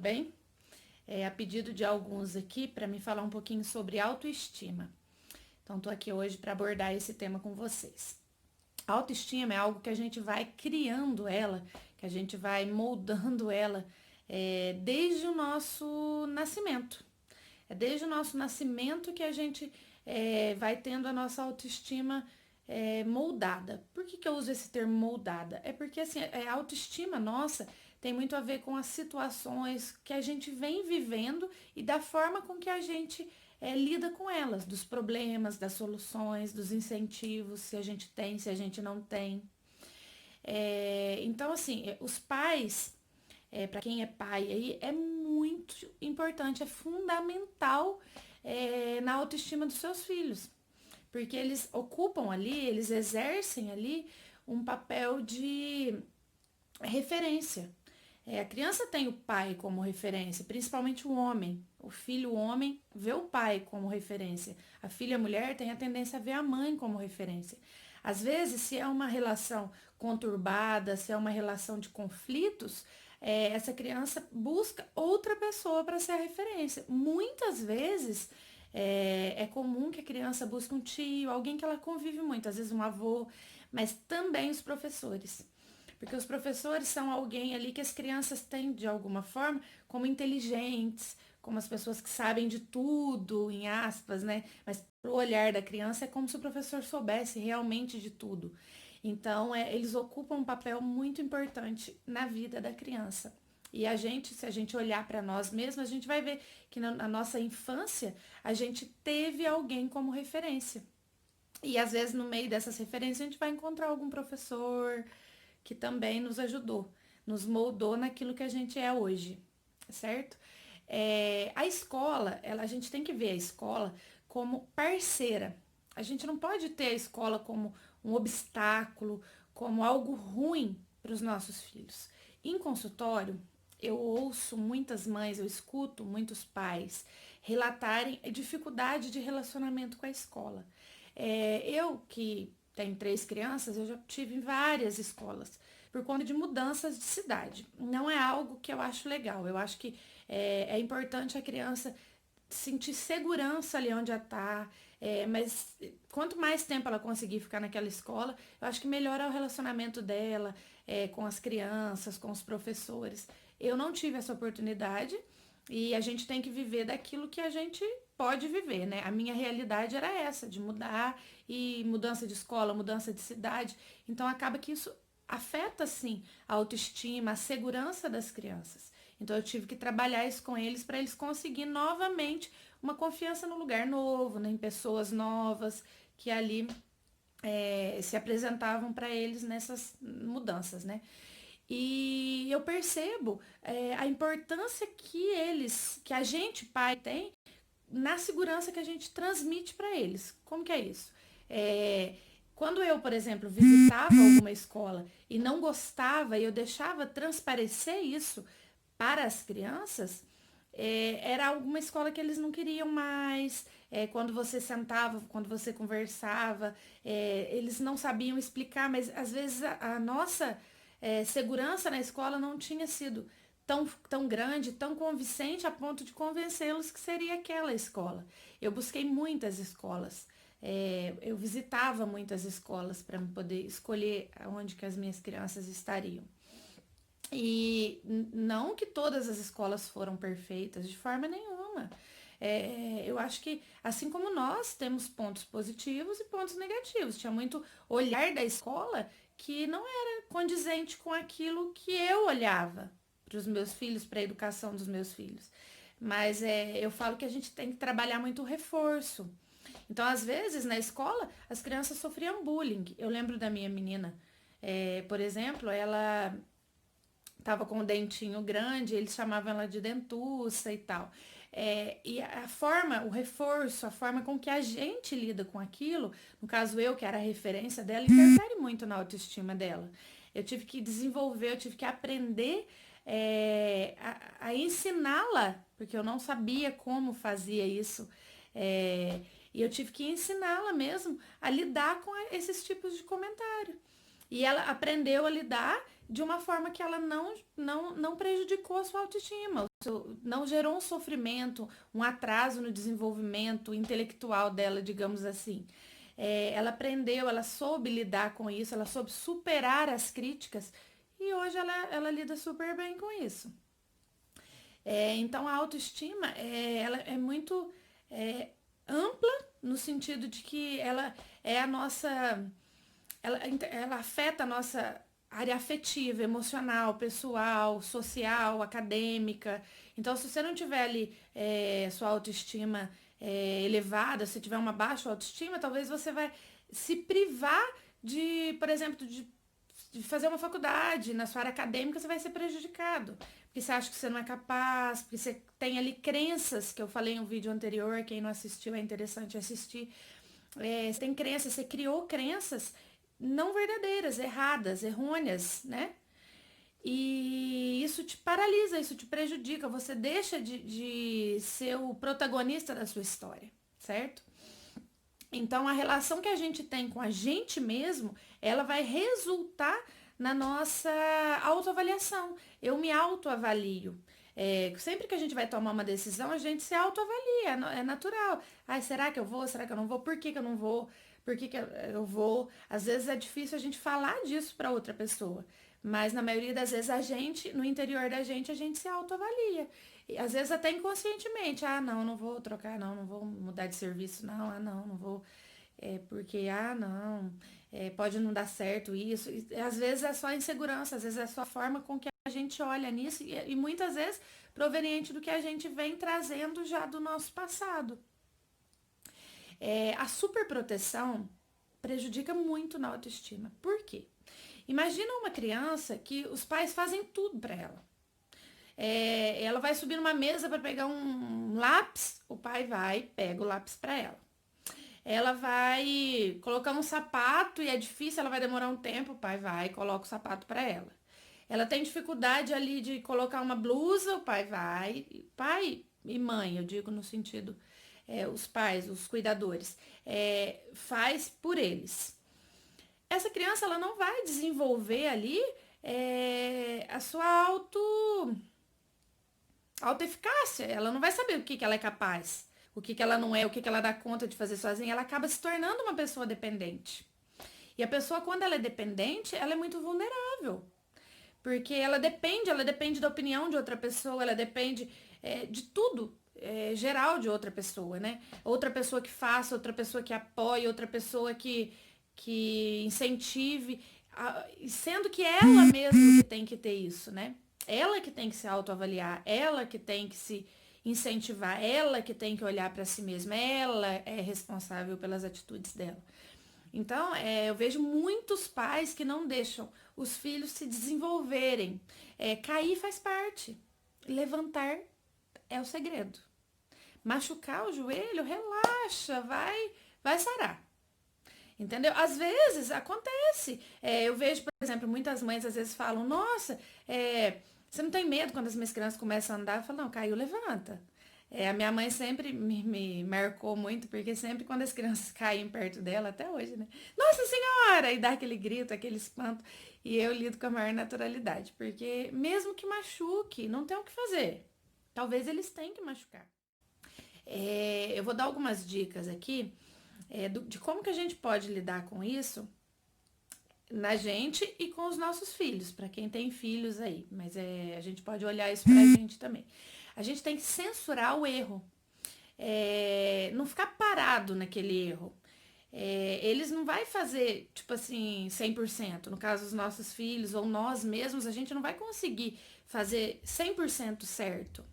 bem? A pedido de alguns aqui para me falar um pouquinho sobre autoestima. Então, tô aqui hoje para abordar esse tema com vocês. A autoestima é algo que a gente vai criando ela, que a gente vai moldando ela desde o nosso nascimento. É desde o nosso nascimento que a gente vai tendo a nossa autoestima moldada. Por que eu uso esse termo moldada? É porque assim, a autoestima nossa tem muito a ver com as situações que a gente vem vivendo e da forma com que a gente lida com elas, dos problemas, das soluções, dos incentivos, se a gente tem, se a gente não tem. Então, assim, os pais, para quem é pai aí, é muito importante, é fundamental na autoestima dos seus filhos. Porque eles ocupam ali, eles exercem ali um papel de referência. A criança tem o pai como referência, principalmente o homem. O filho, o homem, vê o pai como referência. A filha, a mulher, tem a tendência a ver a mãe como referência. Às vezes, se é uma relação conturbada, se é uma relação de conflitos, essa criança busca outra pessoa para ser a referência. Muitas vezes, é comum que a criança busque um tio, alguém que ela convive muito, às vezes um avô, mas também os professores. Porque os professores são alguém ali que as crianças têm, de alguma forma, como inteligentes, como as pessoas que sabem de tudo, em aspas, né? Mas pro olhar da criança é como se o professor soubesse realmente de tudo. Então, eles ocupam um papel muito importante na vida da criança. E a gente, se a gente olhar para nós mesmos, a gente vai ver que na nossa infância a gente teve alguém como referência. E às vezes no meio dessas referências a gente vai encontrar algum professor que também nos ajudou, nos moldou naquilo que a gente é hoje, certo? A escola, a gente tem que ver a escola como parceira. A gente não pode ter a escola como um obstáculo, como algo ruim para os nossos filhos. Em consultório, eu ouço muitas mães, eu escuto muitos pais relatarem a dificuldade de relacionamento com a escola. Eu que tenho 3 crianças, eu já tive em várias escolas por conta de mudanças de cidade. Não é algo que eu acho legal. Eu acho que é importante a criança sentir segurança ali onde ela está, mas quanto mais tempo ela conseguir ficar naquela escola, eu acho que melhora o relacionamento dela com as crianças, com os professores. Eu não tive essa oportunidade e a gente tem que viver daquilo que a gente pode viver, né? A minha realidade era essa, de mudar e mudança de escola, mudança de cidade. Então acaba que isso afeta sim a autoestima, a segurança das crianças. Então eu tive que trabalhar isso com eles para eles conseguirem novamente uma confiança no lugar novo, né, em pessoas novas que ali se apresentavam para eles nessas mudanças, né? E eu percebo a importância que a gente, pai, tem na segurança que a gente transmite para eles. Como que é isso? É, Quando eu, por exemplo, visitava alguma escola e não gostava e eu deixava transparecer isso para as crianças, era alguma escola que eles não queriam mais. Quando você sentava, quando você conversava, eles não sabiam explicar, mas às vezes a nossa segurança na escola não tinha sido tão grande, tão convincente a ponto de convencê-los que seria aquela escola. Eu busquei muitas escolas. Eu visitava muitas escolas para poder escolher onde que as minhas crianças estariam. E não que todas as escolas foram perfeitas, de forma nenhuma. Eu acho que, assim como nós temos pontos positivos e pontos negativos, tinha muito olhar da escola que não era condizente com aquilo que eu olhava para os meus filhos, para a educação dos meus filhos. Mas eu falo que a gente tem que trabalhar muito o reforço. Então, às vezes, na escola, as crianças sofriam bullying. Eu lembro da minha menina, por exemplo, ela tava com o dentinho grande, eles chamavam ela de dentuça e tal. E a forma, o reforço, a forma com que a gente lida com aquilo, no caso eu, que era a referência dela, interfere muito na autoestima dela. Eu tive que desenvolver, eu tive que aprender a ensiná-la, porque eu não sabia como fazia isso. E eu tive que ensiná-la mesmo a lidar com esses tipos de comentário. E ela aprendeu a lidar de uma forma que ela não prejudicou a sua autoestima, não gerou um sofrimento, um atraso no desenvolvimento intelectual dela, digamos assim. Ela aprendeu, ela soube lidar com isso, ela soube superar as críticas e hoje ela lida super bem com isso. Então a autoestima ela é muito ampla no sentido de que ela é a nossa ela afeta a nossa área afetiva, emocional, pessoal, social, acadêmica. Então, se você não tiver ali sua autoestima elevada, se tiver uma baixa autoestima, talvez você vai se privar de, por exemplo, de fazer uma faculdade. Na sua área acadêmica, você vai ser prejudicado. Porque você acha que você não é capaz, porque você tem ali crenças, que eu falei em um vídeo anterior, quem não assistiu é interessante assistir. Você tem crenças, você criou crenças não verdadeiras, erradas, errôneas, né? E isso te paralisa, isso te prejudica, você deixa de ser o protagonista da sua história, certo? Então a relação que a gente tem com a gente mesmo, ela vai resultar na nossa autoavaliação. Eu me autoavalio. Sempre que a gente vai tomar uma decisão, a gente se autoavalia, é natural. Ai, será que eu vou? Será que eu não vou? Por que que eu não vou? Por que que eu vou? Às vezes é difícil a gente falar disso para outra pessoa, mas na maioria das vezes a gente, no interior da gente, a gente se autoavalia. E às vezes até inconscientemente, não, não vou trocar, não, não vou mudar de serviço, não, não, não vou, porque, não, pode não dar certo isso. E, às vezes é só insegurança, às vezes é só a forma com que a gente olha nisso e muitas vezes proveniente do que a gente vem trazendo já do nosso passado. A superproteção prejudica muito na autoestima. Por quê? Imagina uma criança que os pais fazem tudo para ela. Ela vai subir numa mesa para pegar um lápis, o pai vai, pega o lápis para ela. Ela vai colocar um sapato e é difícil, ela vai demorar um tempo, o pai vai e coloca o sapato para ela. Ela tem dificuldade ali de colocar uma blusa, o pai vai, pai e mãe, eu digo no sentido, os pais, os cuidadores, faz por eles. Essa criança, ela não vai desenvolver ali a sua autoeficácia, ela não vai saber o que ela é capaz, o que ela não é, o que ela dá conta de fazer sozinha, ela acaba se tornando uma pessoa dependente. E a pessoa, quando ela é dependente, ela é muito vulnerável. Porque ela depende da opinião de outra pessoa, ela depende de tudo geral de outra pessoa, né? Outra pessoa que faça, outra pessoa que apoie, outra pessoa que incentive, sendo que ela mesma que tem que ter isso, né? Ela que tem que se autoavaliar, ela que tem que se incentivar, ela que tem que olhar para si mesma, ela é responsável pelas atitudes dela. Então, eu vejo muitos pais que não deixam os filhos se desenvolverem. Cair faz parte. Levantar é o segredo. Machucar o joelho, relaxa, vai sarar. Entendeu? Às vezes acontece. Eu vejo, por exemplo, muitas mães às vezes falam, nossa, você não tem medo quando as minhas crianças começam a andar? Eu falo, não, caiu, levanta. A minha mãe sempre me marcou muito, porque sempre quando as crianças caem perto dela, até hoje, né? Nossa Senhora! E dá aquele grito, aquele espanto. E eu lido com a maior naturalidade, porque mesmo que machuque, não tem o que fazer. Talvez eles tenham que machucar. Eu vou dar algumas dicas aqui de como que a gente pode lidar com isso na gente e com os nossos filhos, para quem tem filhos aí. Mas a gente pode olhar isso pra gente também. A gente tem que censurar o erro. Não ficar parado naquele erro. Eles não vai fazer, tipo assim, 100%. No caso dos nossos filhos ou nós mesmos, a gente não vai conseguir fazer 100% certo.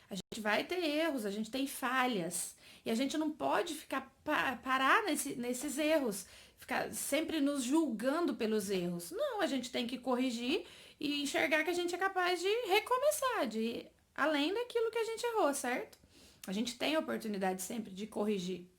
A gente vai ter erros, a gente tem falhas. E a gente não pode ficar parar nesses erros, ficar sempre nos julgando pelos erros. Não, a gente tem que corrigir e enxergar que a gente é capaz de recomeçar, de ir além daquilo que a gente errou, certo? A gente tem a oportunidade sempre de corrigir.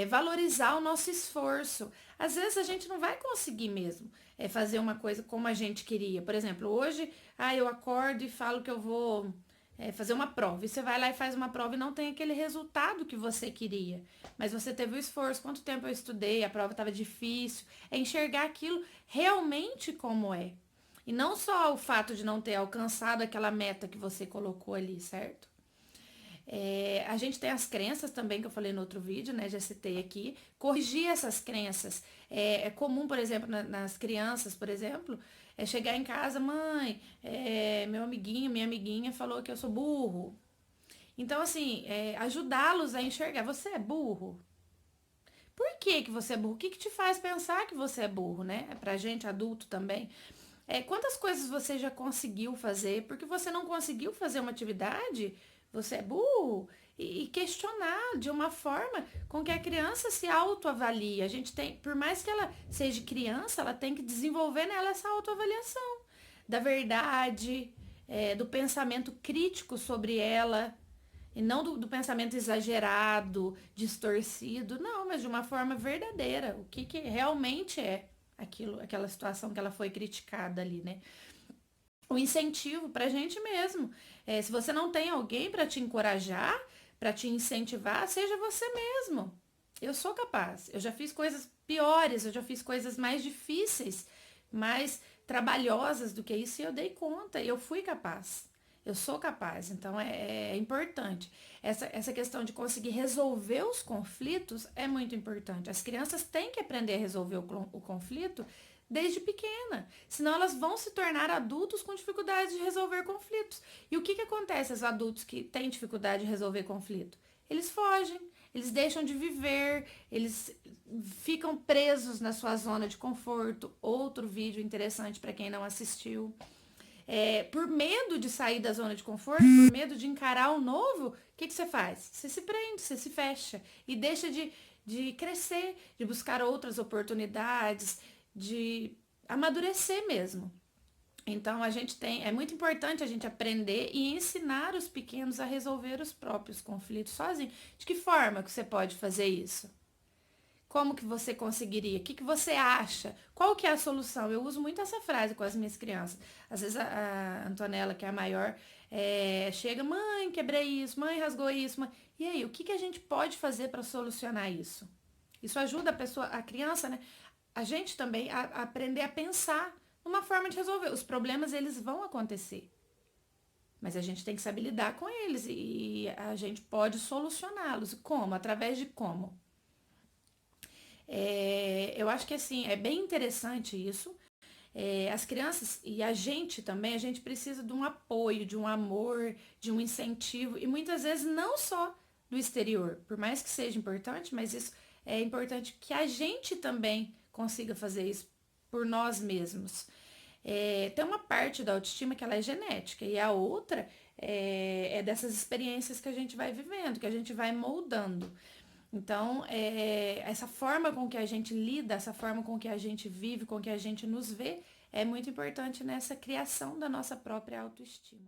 Valorizar o nosso esforço. Às vezes a gente não vai conseguir mesmo fazer uma coisa como a gente queria. Por exemplo, hoje eu acordo e falo que eu vou fazer uma prova. E você vai lá e faz uma prova e não tem aquele resultado que você queria. Mas você teve o esforço, quanto tempo eu estudei, a prova estava difícil. É enxergar aquilo realmente como é. E não só o fato de não ter alcançado aquela meta que você colocou ali, certo? A gente tem as crenças também, que eu falei no outro vídeo, né? Já citei aqui. Corrigir essas crenças. É comum, por exemplo, nas crianças, por exemplo, chegar em casa, mãe, meu amiguinho, minha amiguinha falou que eu sou burro. Então, assim, ajudá-los a enxergar. Você é burro? Por que você é burro? O que te faz pensar que você é burro, né? Pra gente adulto também. Quantas coisas você já conseguiu fazer? Porque você não conseguiu fazer uma atividade, você é burro. E questionar de uma forma com que a criança se autoavalie. A gente tem, por mais que ela seja criança, ela tem que desenvolver nela essa autoavaliação da verdade, do pensamento crítico sobre ela. E não do pensamento exagerado, distorcido, não, mas de uma forma verdadeira. O que realmente é aquela situação que ela foi criticada ali, né? O incentivo pra gente mesmo. Se você não tem alguém para te encorajar, para te incentivar, seja você mesmo. Eu sou capaz. Eu já fiz coisas piores, eu já fiz coisas mais difíceis, mais trabalhosas do que isso e eu dei conta. Eu fui capaz. Eu sou capaz, então é importante. Essa questão de conseguir resolver os conflitos é muito importante. As crianças têm que aprender a resolver o conflito desde pequena, senão elas vão se tornar adultos com dificuldade de resolver conflitos. E o que acontece aos adultos que têm dificuldade de resolver conflito? Eles fogem, eles deixam de viver, eles ficam presos na sua zona de conforto. Outro vídeo interessante para quem não assistiu. Por medo de sair da zona de conforto, por medo de encarar o novo, o que você faz? Você se prende, você se fecha e deixa de crescer, de buscar outras oportunidades, de amadurecer mesmo. Então é muito importante a gente aprender e ensinar os pequenos a resolver os próprios conflitos sozinho. De que forma que você pode fazer isso? Como que você conseguiria? O que você acha? Qual que é a solução? Eu uso muito essa frase com as minhas crianças. Às vezes a Antonella, que é a maior, chega, mãe, quebrei isso, mãe, rasgou isso. Mãe. E aí, o que a gente pode fazer para solucionar isso? Isso ajuda a criança, né? A gente também a aprender a pensar numa forma de resolver. Os problemas, eles vão acontecer. Mas a gente tem que saber lidar com eles e a gente pode solucioná-los. Como? Através de como? Eu acho que assim, é bem interessante isso. As crianças e a gente também, a gente precisa de um apoio, de um amor, de um incentivo, e muitas vezes não só do exterior, por mais que seja importante, mas isso é importante que a gente também consiga fazer isso por nós mesmos. Tem uma parte da autoestima que ela é genética, e a outra é dessas experiências que a gente vai vivendo, que a gente vai moldando. Então, essa forma com que a gente lida, essa forma com que a gente vive, com que a gente nos vê, é muito importante nessa criação da nossa própria autoestima.